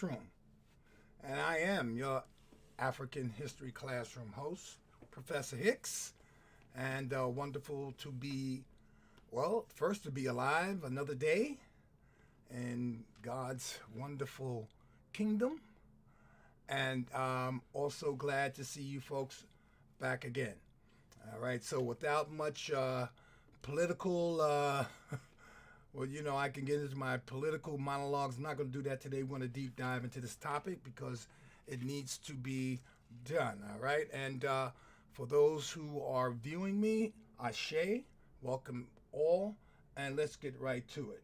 classroom. And I am your African history classroom host, Professor Hicks. And wonderful to be, well, first to be alive another day in God's wonderful kingdom. And also glad to see you folks back again. All right, so without much political, well, I can get into my political monologues. I'm not going to do that today. We want to deep dive into this topic because it needs to be done. All right, and for those who are viewing me, Ashe, welcome all, and let's get right to it.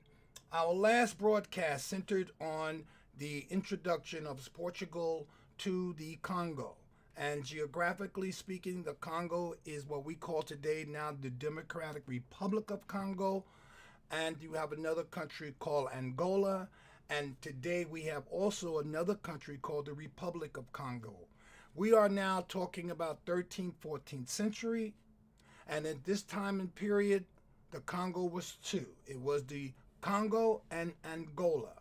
Our last broadcast centered on the introduction of Portugal to the Congo. And geographically speaking, the Congo is what we call today now the Democratic Republic of Congo. And you have another country called Angola. And today we have also another country called the Republic of Congo. We are now talking about 13th, 14th century. And at this time and period, the Congo was two. It was the Congo and Angola.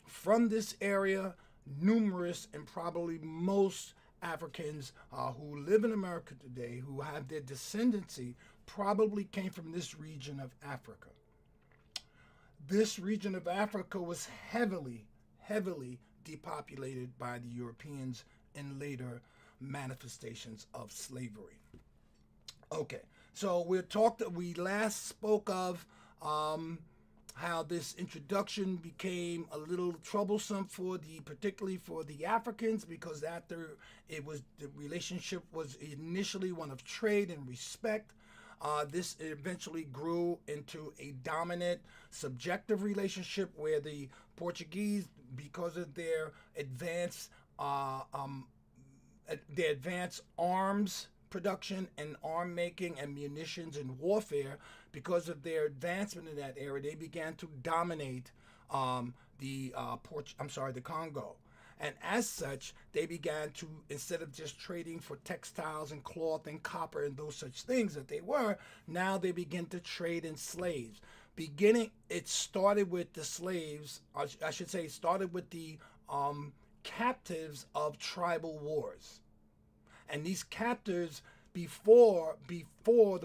From this area, numerous and probably most Africans who live in America today, who have their descendancy, probably came from this region of Africa. This region of Africa was heavily depopulated by the Europeans in later manifestations of slavery. Okay, so we last spoke of how this introduction became a little troublesome particularly for the Africans, because after the relationship was initially one of trade and respect. This eventually grew into a dominant subjective relationship where the Portuguese, because of their advanced arms production and arm making and munitions and warfare, because of their advancement in that area, they began to dominate the Congo. And as such, they began to, instead of just trading for textiles and cloth and copper and those such things that they were, now they begin to trade in slaves. It started with the slaves, I should say, it started with the captives of tribal wars. And these captives, before the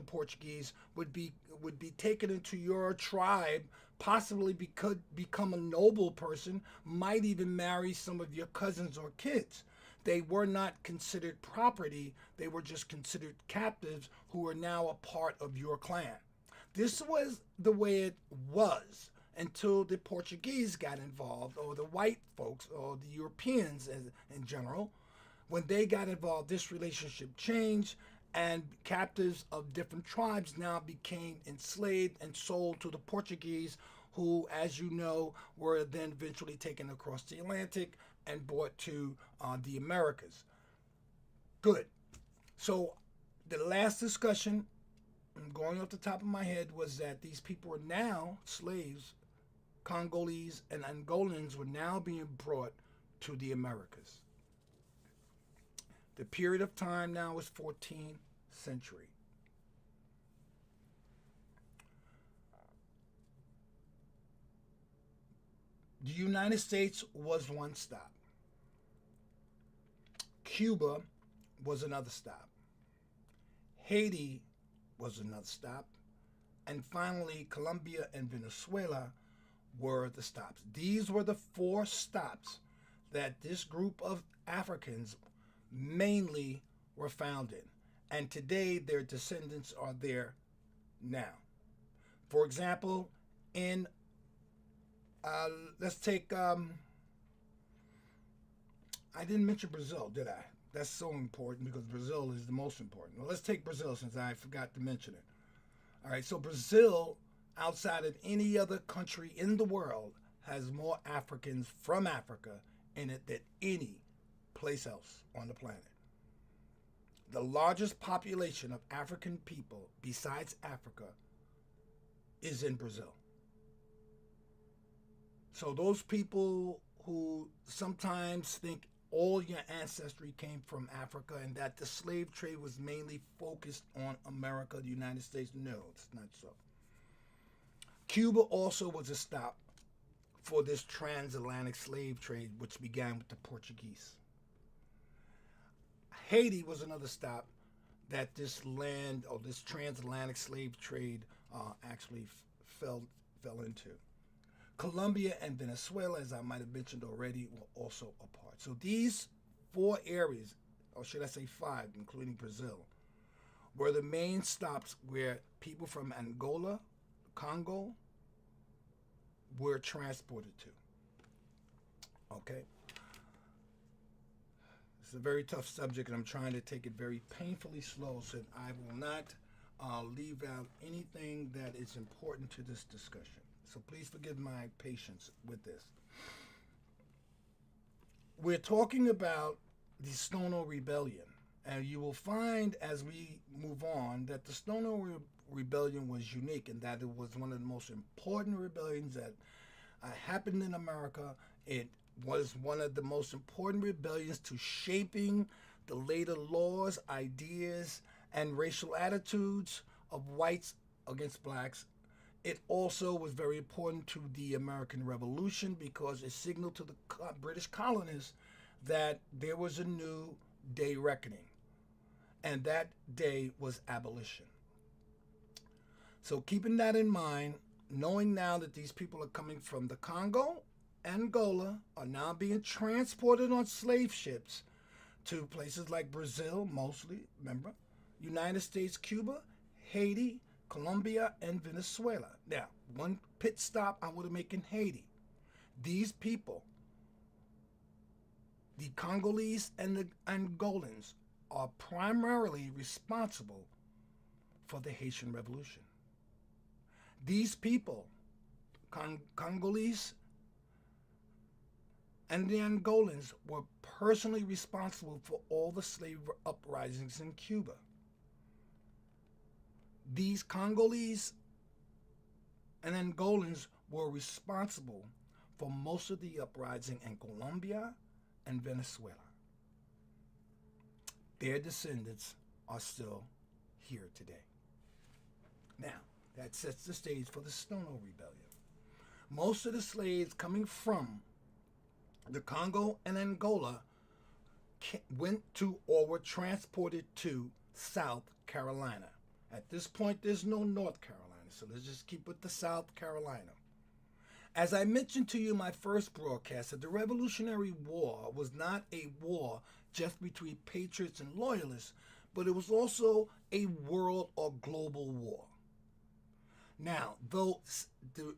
Portuguese would be taken into your tribe, possibly could become a noble person, might even marry some of your cousins or kids. They were not considered property. They were just considered captives who are now a part of your clan. This was the way it was until the Portuguese got involved, or the white folks, or the Europeans in general. When they got involved, this relationship changed, and captives of different tribes now became enslaved and sold to the Portuguese, who, as you know, were then eventually taken across the Atlantic and brought to the Americas. Good. So the last discussion, going off the top of my head, was that these people are now slaves. Congolese and Angolans were now being brought to the Americas. The period of time now is 14th century. The United States was one stop. Cuba was another stop. Haiti was another stop. And finally, Colombia and Venezuela were the stops. These were the four stops that this group of Africans mainly were found in. And today their descendants are there now. For example, let's take, I didn't mention Brazil, did I? That's so important because Brazil is the most important. Well, let's take Brazil since I forgot to mention it. All right, so Brazil, outside of any other country in the world, has more Africans from Africa in it than any place else on the planet. The largest population of African people besides Africa is in Brazil. So those people who sometimes think all your ancestry came from Africa and that the slave trade was mainly focused on America, the United States, no, it's not so. Cuba also was a stop for this transatlantic slave trade, which began with the Portuguese. Haiti was another stop that this land or this transatlantic slave trade actually fell into. Colombia and Venezuela, as I might have mentioned already, were also a part. So these four areas, or should I say five, including Brazil, were the main stops where people from Angola, Congo, were transported to. Okay? It's a very tough subject, and I'm trying to take it very painfully slow so that I will not leave out anything that is important to this discussion. So please forgive my patience with this. We're talking about the Stono Rebellion, and you will find as we move on that the Stono Rebellion was unique in that it was one of the most important rebellions that happened in America. It was one of the most important rebellions to shaping the later laws, ideas, and racial attitudes of whites against blacks. It also was very important to the American Revolution because it signaled to the British colonists that there was a new day reckoning, and that day was abolition. So keeping that in mind, knowing now that these people are coming from the Congo, Angola, are now being transported on slave ships to places like Brazil, mostly, remember, United States, Cuba, Haiti, Colombia, and Venezuela. Now, one pit stop I want to make in Haiti. These people, the Congolese and the Angolans, are primarily responsible for the Haitian Revolution. These people, Congolese and the Angolans, were personally responsible for all the slave uprisings in Cuba. These Congolese and Angolans were responsible for most of the uprising in Colombia and Venezuela. Their descendants are still here today. Now, that sets the stage for the Stono Rebellion. Most of the slaves coming from the Congo and Angola went to or were transported to South Carolina. At this point, there's no North Carolina, so let's just keep with the South Carolina. As I mentioned to you in my first broadcast, that the Revolutionary War was not a war just between patriots and loyalists, but it was also a world or global war. Now, though,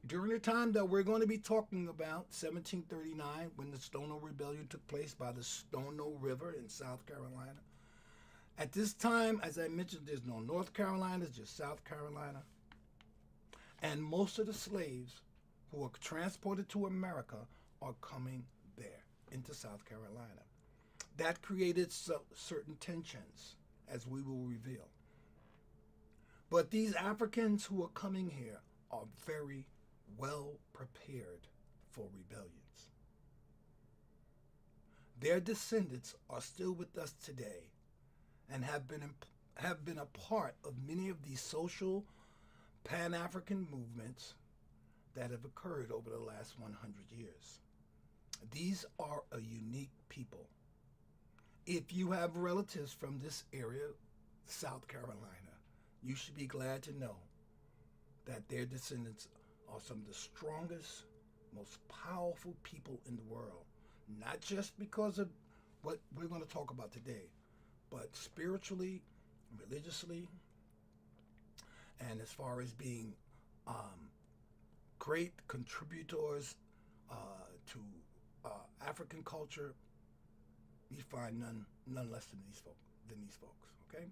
during the time that we're going to be talking about, 1739, when the Stono Rebellion took place by the Stono River in South Carolina, at this time, as I mentioned, there's no North Carolina, it's just South Carolina. And most of the slaves who are transported to America are coming there, into South Carolina. That created certain tensions, as we will reveal. But these Africans who are coming here are very well prepared for rebellions. Their descendants are still with us today and have been a part of many of these social Pan-African movements that have occurred over the last 100 years. These are a unique people. If you have relatives from this area, South Carolina, you should be glad to know that their descendants are some of the strongest, most powerful people in the world. Not just because of what we're going to talk about today, but spiritually, religiously, and as far as being great contributors to African culture, you find none less than these folks. Okay,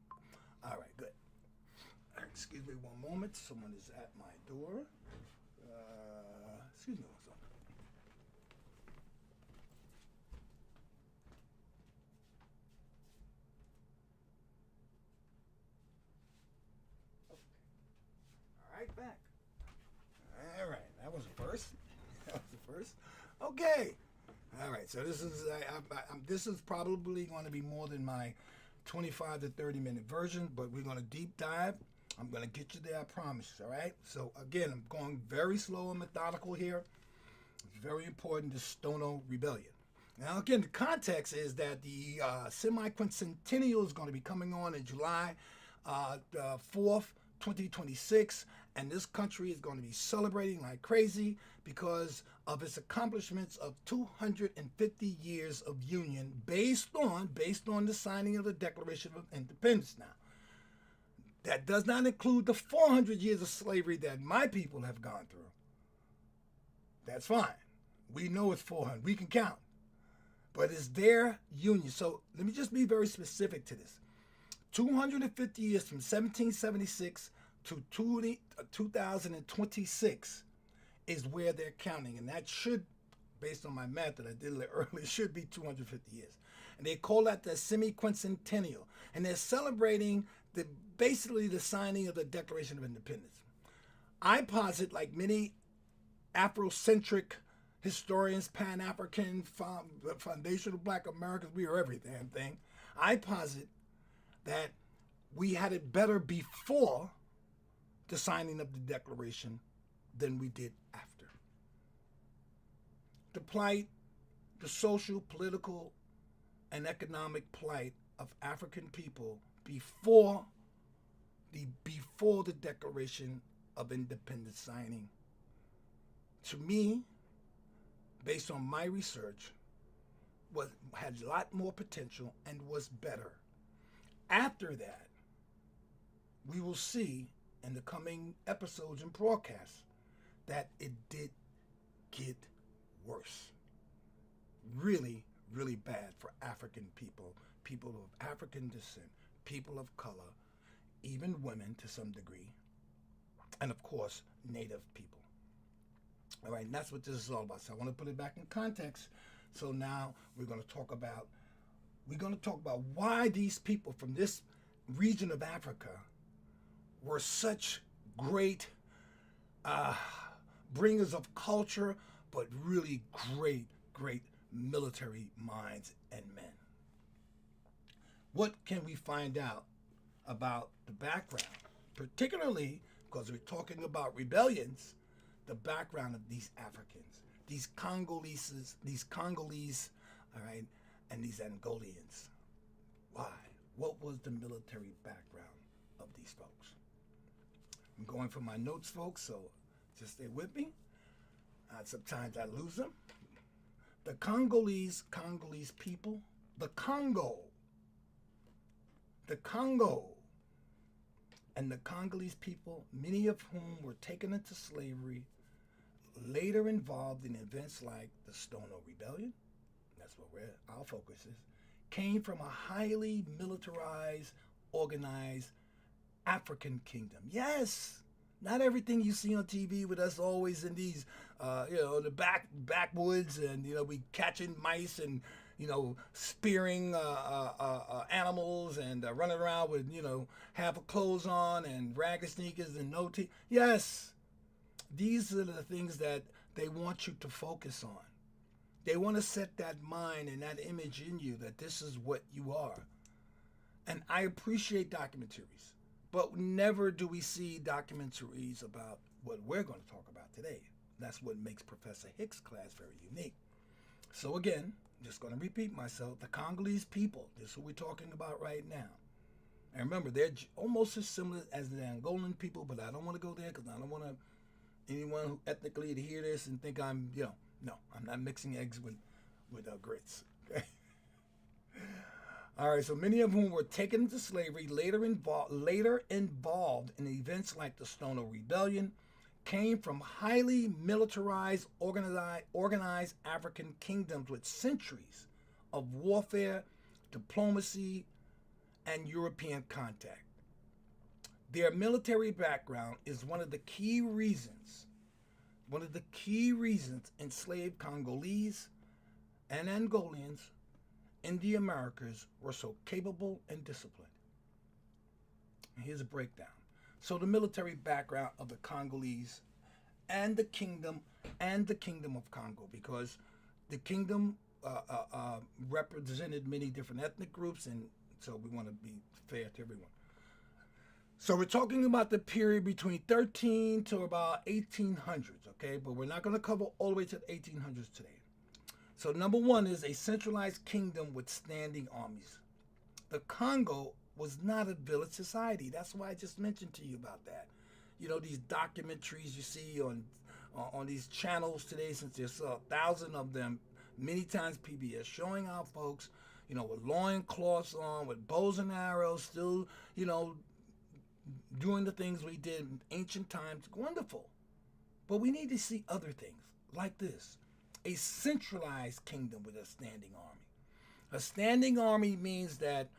all right, good. Excuse me one moment. Someone is at my door. Excuse me one second. All right, back. All right, that was the first. That was the first. Okay. All right, so this is probably going to be more than my 25 to 30 minute version, but we're going to deep dive. I'm going to get you there, I promise, all right? So, again, I'm going very slow and methodical here. It's very important, the Stono Rebellion. Now, again, the context is that the semi-quincentennial is going to be coming on in July the 4th, 2026, and this country is going to be celebrating like crazy because of its accomplishments of 250 years of union based on the signing of the Declaration of Independence. Now, that does not include the 400 years of slavery that my people have gone through. That's fine. We know it's 400. We can count. But it's their union. So let me just be very specific to this. 250 years from 1776 to 2026 is where they're counting. And that should, based on my math that I did a little earlier, should be 250 years. And they call that the semi-quincentennial. And they're celebrating basically the signing of the Declaration of Independence. I posit, like many Afrocentric historians, Pan-African, foundational Black Americans, we are every damn thing. I posit that we had it better before the signing of the Declaration than we did after. The plight, the social, political, and economic plight of African people before the Declaration of Independence signing, to me, based on my research, had a lot more potential and was better. After that, we will see in the coming episodes and broadcasts that it did get worse. Really, really bad for African people, people of African descent, people of color, even women to some degree, and of course, Native people. All right, and that's what this is all about. So I want to put it back in context. So now we're going to talk about why these people from this region of Africa were such great bringers of culture, but really great military minds and men. What can we find out about the background, particularly because we're talking about rebellions? The background of these Africans, these Congolese, all right, and these Angolians. Why? What was the military background of these folks? I'm going for my notes, folks, so just stay with me. Sometimes I lose them. The Congolese people, the Congo, and the Congolese people, many of whom were taken into slavery, later involved in events like the Stono Rebellion, that's what our focus is, came from a highly militarized, organized African kingdom. Yes, not everything you see on TV with us always in these, the backwoods, and we catching mice and spearing animals and running around with half of clothes on and ragged sneakers and no teeth. Yes, these are the things that they want you to focus on. They want to set that mind and that image in you that this is what you are. And I appreciate documentaries, but never do we see documentaries about what we're going to talk about today. That's what makes Professor Hicks' class very unique. So again, just going to repeat myself, the Congolese people, this is what we're talking about right now. And remember, they're almost as similar as the Angolan people, but I don't want to go there because I don't want anyone who ethnically to hear this and think I'm, no, I'm not mixing eggs with grits. Okay? All right, so many of whom were taken into slavery, later involved in events like the Stono Rebellion, came from highly militarized, organized African kingdoms with centuries of warfare, diplomacy, and European contact. Their military background is one of the key reasons enslaved Congolese and Angolians in the Americas were so capable and disciplined. And here's a breakdown. So the military background of the Congolese and the kingdom of Congo, because the kingdom represented many different ethnic groups, and so we want to be fair to everyone. So we're talking about the period between 13 to about 1800s, okay? But we're not going to cover all the way to the 1800s today. So number one is a centralized kingdom with standing armies. The Congo was not a village society. That's why I just mentioned to you about that. You know, these documentaries you see on these channels today, since there's 1,000 of them, many times PBS, showing our folks, you know, with loincloths on, with bows and arrows, still, you know, doing the things we did in ancient times. Wonderful. But we need to see other things like this: a centralized kingdom with a standing army. A standing army means that,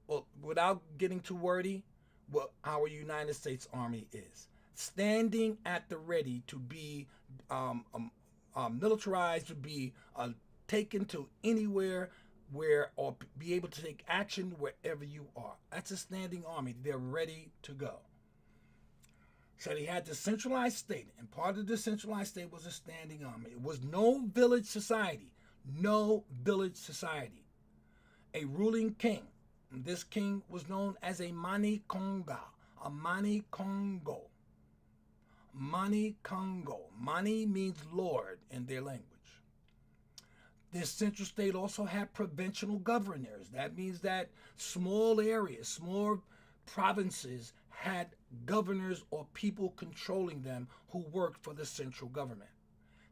well, without getting too wordy, what our United States Army is standing at the ready to be militarized, to be taken to anywhere where, or be able to take action wherever you are. That's a standing army. They're ready to go. So they had the centralized state, and part of the centralized state was a standing army. It was no village society. No village society. A ruling king. This king was known as a Mani Konga, a Mani Kongo. Mani Kongo. Mani means Lord in their language. This central state also had provincial governors. That means that small areas, small provinces had governors or people controlling them who worked for the central government.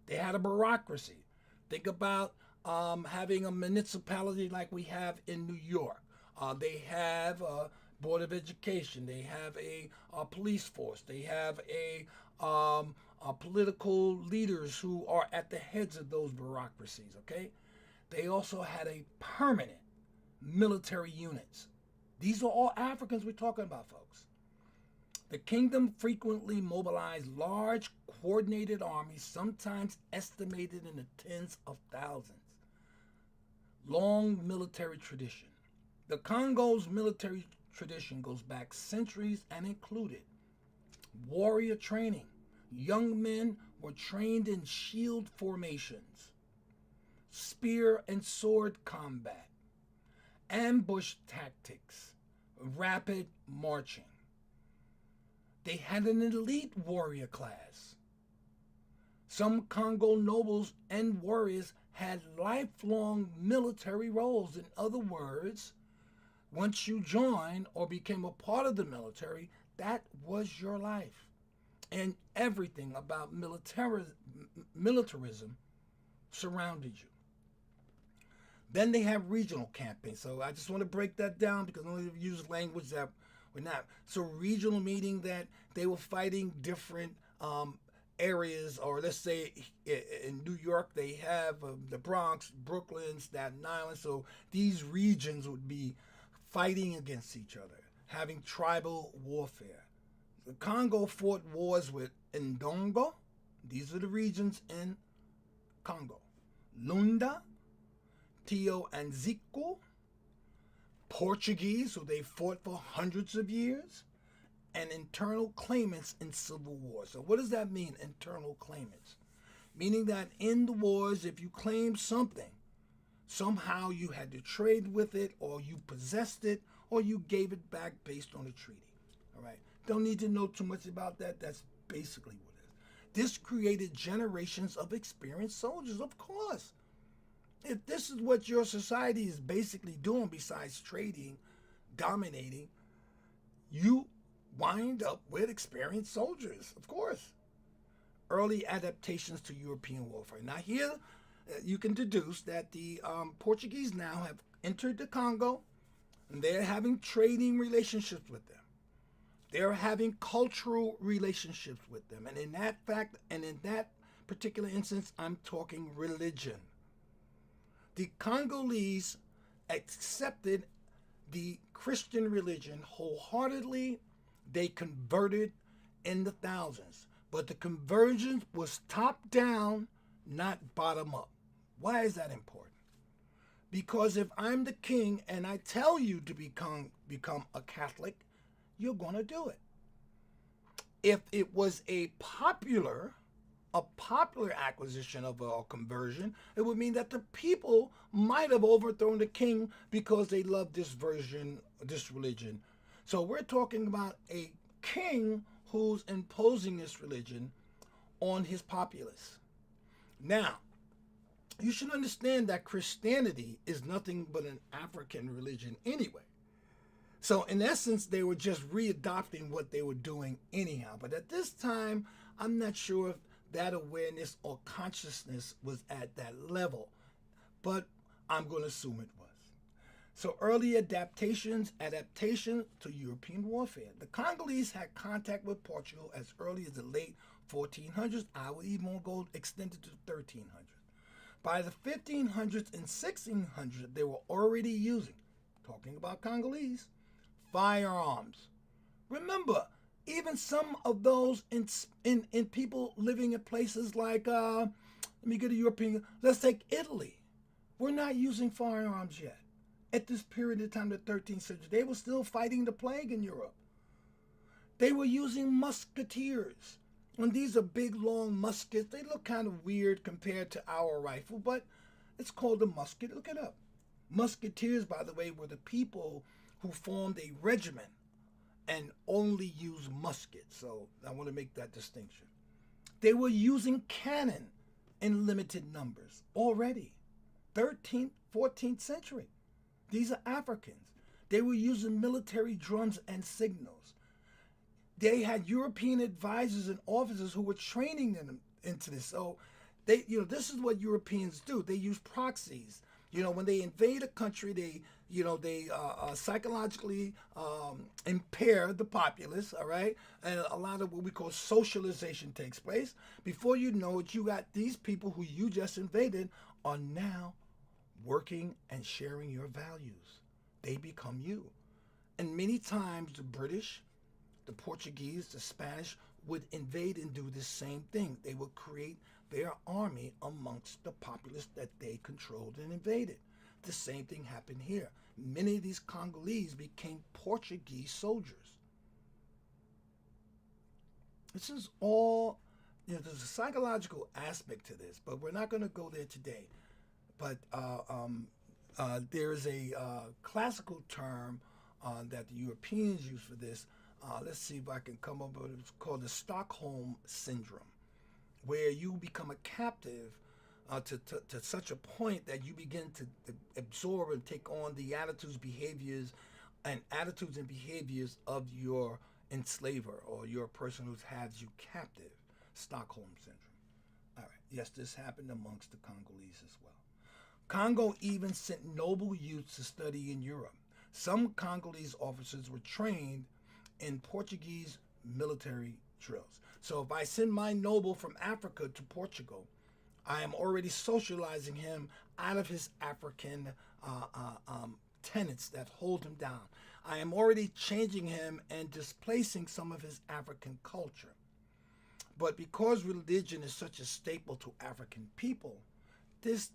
They had a bureaucracy. Think about having a municipality like we have in New York. They have a board of education. They have a police force. They have political leaders who are at the heads of those bureaucracies. Okay, they also had a permanent military units. These are all Africans we're talking about, folks. The kingdom frequently mobilized large coordinated armies, sometimes estimated in the tens of thousands. Long military tradition. The Congo's military tradition goes back centuries and included warrior training. Young men were trained in shield formations, spear and sword combat, ambush tactics, rapid marching. They had an elite warrior class. Some Congo nobles and warriors had lifelong military roles. In other words, once you joined or became a part of the military, that was your life. And everything about militarism surrounded you. Then they have regional campaigns. So I just want to break that down because I don't use language that we're not. So regional meaning that they were fighting different areas, or let's say in New York they have the Bronx, Brooklyn, Staten Island. So these regions would be fighting against each other, having tribal warfare. The Congo fought wars with Ndongo. These are the regions in Congo. Lunda, Tio and Zico, Portuguese, so they fought for hundreds of years, and internal claimants in civil war. So what does that mean, internal claimants? Meaning that in the wars, if you claimed something, somehow you had to trade with it, or you possessed it, or you gave it back based on a treaty. All right? Don't need to know too much about that. That's basically what it is. This created generations of experienced soldiers, of course. If this is what your society is basically doing besides trading, dominating, you wind up with experienced soldiers, of course. Early adaptations to European warfare. Now here you can deduce that the Portuguese now have entered the Congo, and they're having trading relationships with them. They're having cultural relationships with them. And in that fact, and in that particular instance, I'm talking religion. The Congolese accepted the Christian religion wholeheartedly. They converted in the thousands. But the conversion was top down, not bottom up. Why is that important? Because if I'm the king and I tell you to become a Catholic, you're going to do it. If it was a popular acquisition of a conversion, it would mean that the people might have overthrown the king because they loved this religion So we're talking about a king who's imposing this religion on his populace. Now, you should understand that Christianity is nothing but an African religion anyway. So, in essence, they were just readopting what they were doing anyhow. But at this time, I'm not sure if that awareness or consciousness was at that level. But I'm going to assume it was. So, early adaptation to European warfare. The Congolese had contact with Portugal as early as the late 1400s. I would even go extended to 1300s. By the 1500s and 1600s, they were already using, talking about Congolese, firearms. Remember, even some of those in people living in places like, let me get a European, let's take Italy. We're not using firearms yet. At this period of time, the 13th century, they were still fighting the plague in Europe. They were using musketeers. And these are big, long muskets. They look kind of weird compared to our rifle, but it's called a musket. Look it up. Musketeers, by the way, were the people who formed a regiment and only used muskets. So I want to make that distinction. They were using cannon in limited numbers already. 13th, 14th century. These are Africans. They were using military drums and signals. They had European advisors and officers who were training them into this. So this is what Europeans do. They use proxies. When they invade a country, they psychologically impair the populace, all right? And a lot of what we call socialization takes place. Before you know it, you got these people who you just invaded are now working and sharing your values. They become you. And many times the British, the Portuguese, the Spanish would invade and do the same thing. They would create their army amongst the populace that they controlled and invaded. The same thing happened here. Many of these Congolese became Portuguese soldiers. This is all, there's a psychological aspect to this, but we're not going to go there today. But there is a classical term that the Europeans use for this. Let's see if I can come up with it. It's called the Stockholm Syndrome, where you become a captive to such a point that you begin to absorb and take on the attitudes and behaviors of your enslaver or your person who has you captive. Stockholm Syndrome. All right. Yes, this happened amongst the Congolese as well. Congo even sent noble youths to study in Europe. Some Congolese officers were trained in Portuguese military drills. So if I send my noble from Africa to Portugal, I am already socializing him out of his African tenets that hold him down. I am already changing him and displacing some of his African culture. But because religion is such a staple to African people, this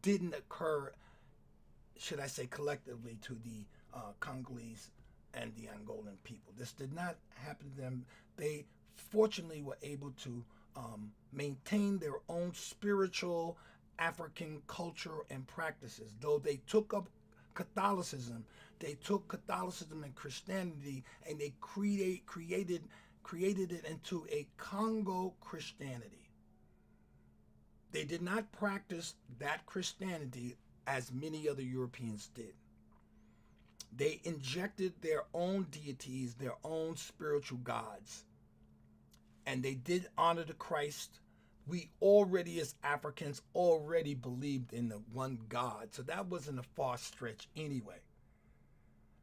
didn't occur, should I say, collectively to the Congolese and the Angolan people. This did not happen to them. They fortunately were able to maintain their own spiritual African culture and practices. Though they took up Catholicism, and Christianity, and they created it into a Congo Christianity. They did not practice that Christianity as many other Europeans did. They injected their own deities, their own spiritual gods. And they did honor the Christ. We already, as Africans, already believed in the one God. So that wasn't a far stretch anyway.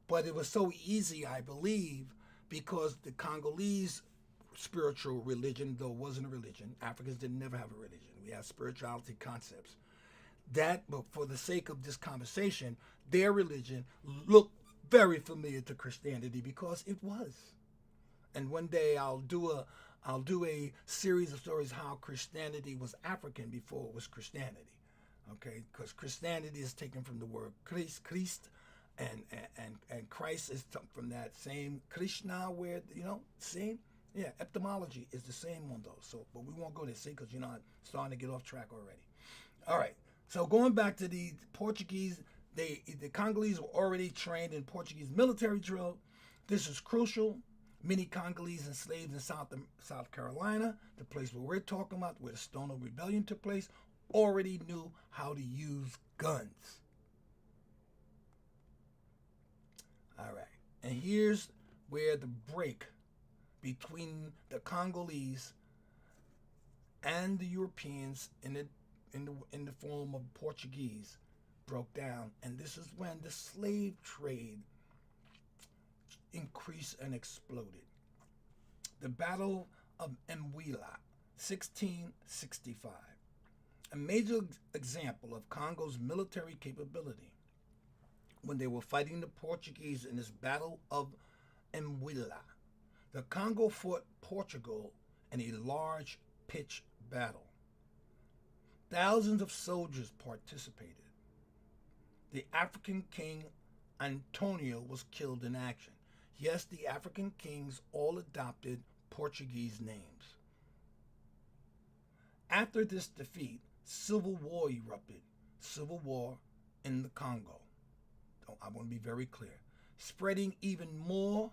But it was so easy, I believe, because the Congolese spiritual religion, though it wasn't a religion, Africans didn't never have a religion. We have spirituality concepts. But for the sake of this conversation, their religion looked very familiar to Christianity because it was. And one day I'll do a series of stories how Christianity was African before it was Christianity. Okay, because Christianity is taken from the word Christ, and Christ is from that same Krishna, where same. Yeah, etymology is the same on those. So, but we won't go there, see, because I'm starting to get off track already. All right. So going back to the Portuguese, the Congolese were already trained in Portuguese military drill. This is crucial. Many Congolese enslaved in South Carolina, the place where we're talking about, where the Stono Rebellion took place, already knew how to use guns. All right. And here's where the break between the Congolese and the Europeans in the form of Portuguese broke down, and this is when the slave trade increased and exploded. The Battle of Mwila, 1665, a major example of Congo's military capability. When they were fighting the Portuguese in this Battle of Mwila, the Congo fought Portugal in a large pitched battle. Thousands of soldiers participated. The African king Antonio was killed in action. Yes, the African kings all adopted Portuguese names. After this defeat, civil war erupted. Civil war in the Congo. I want to be very clear. Spreading even more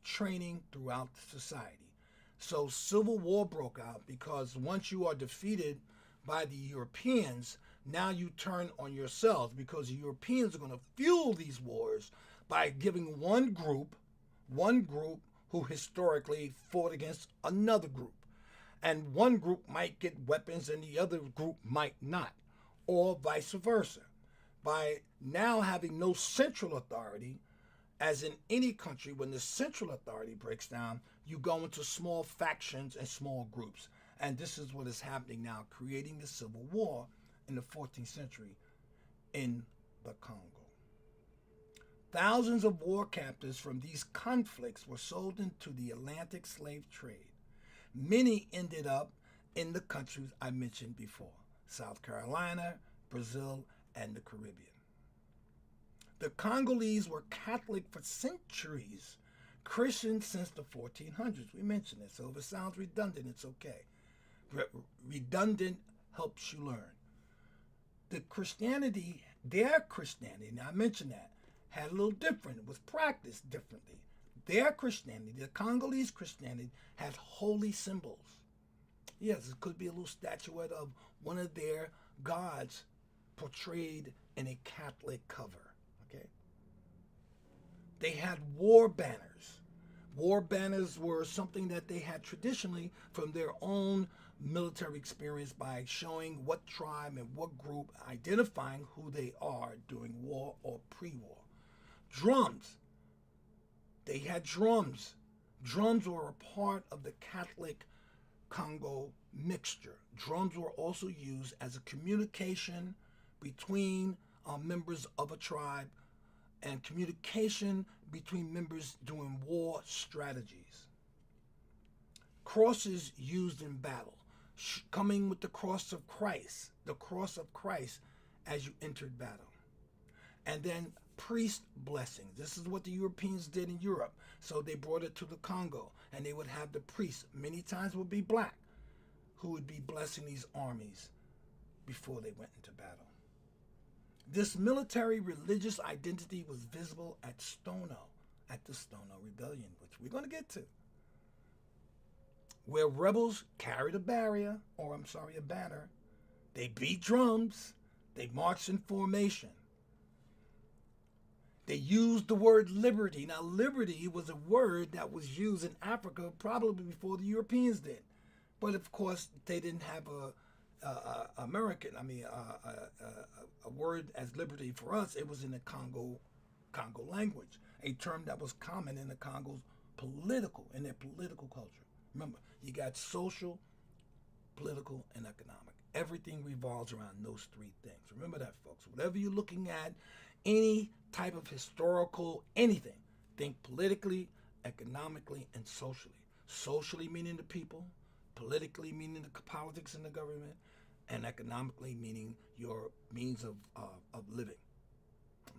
training throughout society. So civil war broke out because once you are defeated by the Europeans, now you turn on yourselves, because the Europeans are going to fuel these wars by giving one group who historically fought against another group. And one group might get weapons and the other group might not, or vice versa. By now having no central authority, as in any country, when the central authority breaks down, you go into small factions and small groups. And this is what is happening now, creating the civil war in the 14th century in the Congo. Thousands of war captives from these conflicts were sold into the Atlantic slave trade. Many ended up in the countries I mentioned before, South Carolina, Brazil, and the Caribbean. The Congolese were Catholic for centuries, Christian since the 1400s. We mentioned it, so if it sounds redundant, it's okay. Redundant helps you learn. Their Christianity, now I mentioned that, had a little different. It was practiced differently. Their Christianity, the Congolese Christianity, had holy symbols. Yes, it could be a little statuette of one of their gods portrayed in a Catholic cover. Okay. They had war banners. War banners were something that they had traditionally from their own military experience by showing what tribe and what group, identifying who they are during war or pre-war. Drums. They had drums. Drums were a part of the Catholic Congo mixture. Drums were also used as a communication between members of a tribe and communication between members during war strategies. Crosses used in battle, coming with the cross of Christ as you entered battle. And then priest blessings. This is what the Europeans did in Europe. So they brought it to the Congo, and they would have the priests, many times would be black, who would be blessing these armies before they went into battle. This military religious identity was visible at Stono, at the Stono Rebellion, which we're going to get to, where rebels carried a banner. They beat drums. They marched in formation. They used the word liberty. Now, liberty was a word that was used in Africa probably before the Europeans did. But of course, they didn't have a word as liberty for us. It was in the Congo language, a term that was common in the Congo's in their political culture. Remember, you got social, political, and economic. Everything revolves around those three things. Remember that, folks. Whatever you're looking at, any type of historical anything, think politically, economically, and socially. Socially meaning the people, politically meaning the politics in the government, and economically meaning your means of living.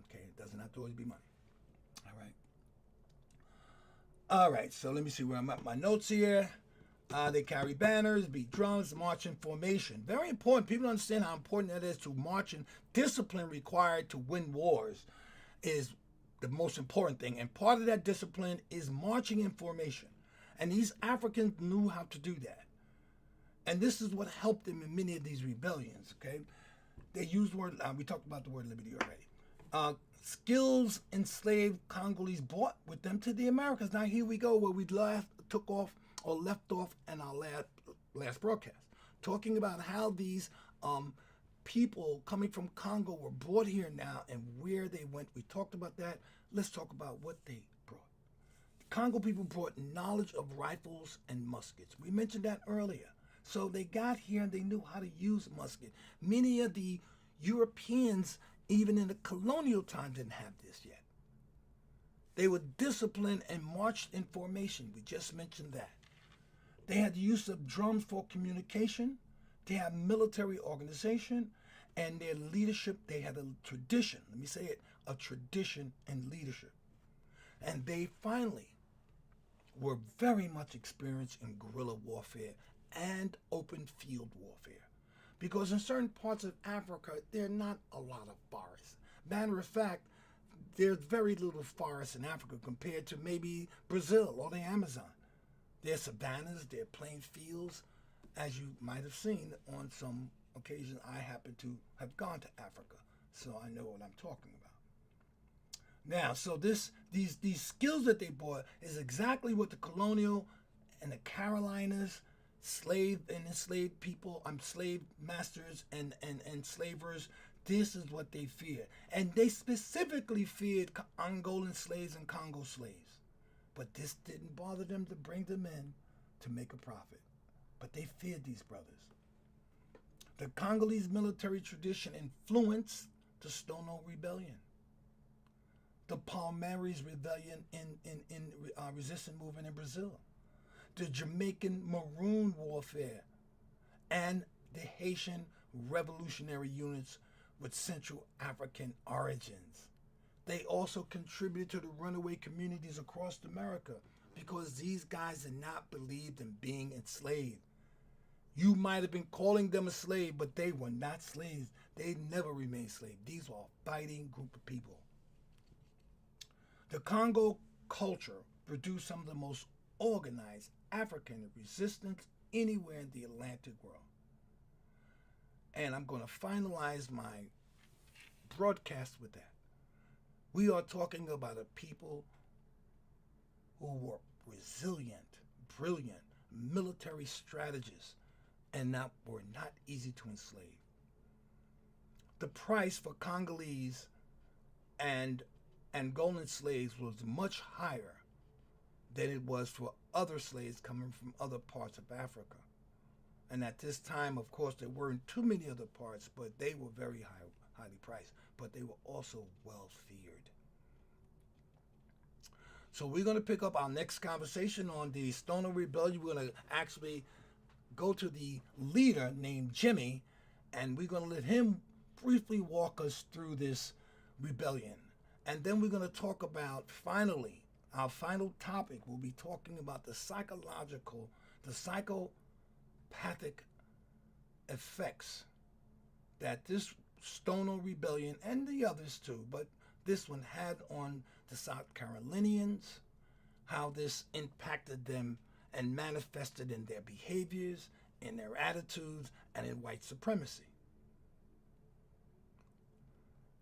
Okay, it doesn't have to always be money. All right, so let me see where I'm at. My notes here. They carry banners, beat drums, march in formation. Very important. People don't understand how important that is to march in. Discipline required to win wars is the most important thing. And part of that discipline is marching in formation. And these Africans knew how to do that. And this is what helped them in many of these rebellions, okay? They used word, we talked about the word liberty already. Skills enslaved Congolese brought with them to the Americas. Now here we go where we left off in our last broadcast, talking about how these people coming from Congo were brought here now and where they went. We talked about that. Let's talk about what they brought. The Congo people brought knowledge of rifles and muskets. We mentioned that earlier. So they got here and they knew how to use a musket. Many of the Europeans, even in the colonial time, didn't have this yet. They were disciplined and marched in formation. We just mentioned that. They had the use of drums for communication. They had military organization. And their leadership, they had a tradition. Let me say it, a tradition in leadership. And they finally were very much experienced in guerrilla warfare and open field warfare. Because in certain parts of Africa, there are not a lot of forests. Matter of fact, there's very little forest in Africa compared to maybe Brazil or the Amazon. There are savannas, there are plain fields. As you might have seen on some occasion, I happen to have gone to Africa, so I know what I'm talking about. Now, so these skills that they brought is exactly what the colonial and the Carolinas slave and enslaved people, slave masters and enslavers, this is what they feared. And they specifically feared Angolan slaves and Congo slaves. But this didn't bother them to bring them in to make a profit. But they feared these brothers. The Congolese military tradition influenced the Stono Rebellion, the Palmares Rebellion in resistance movement in Brazil, the Jamaican Maroon Warfare, and the Haitian revolutionary units with Central African origins. They also contributed to the runaway communities across America because these guys did not believe in being enslaved. You might have been calling them a slave, but they were not slaves. They never remained slaves. These were a fighting group of people. The Congo culture produced some of the most organized African resistance anywhere in the Atlantic world. And I'm going to finalize my broadcast with that. We are talking about a people who were resilient, brilliant, military strategists, and were not easy to enslave. The price for Congolese and Angolan slaves was much higher than it was for other slaves coming from other parts of Africa. And at this time, of course, there weren't too many other parts, but they were very highly priced. But they were also well feared. So we're going to pick up our next conversation on the Stono Rebellion. We're going to actually go to the leader named Jimmy, and we're going to let him briefly walk us through this rebellion. And then we're going to talk about, finally, our final topic. We'll be talking about the psychopathic effects that this Stono Rebellion, and the others too, but this one had on the South Carolinians, how this impacted them and manifested in their behaviors, in their attitudes, and in white supremacy.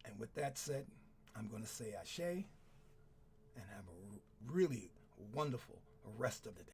And with that said, I'm going to say ashe and have a really wonderful rest of the day.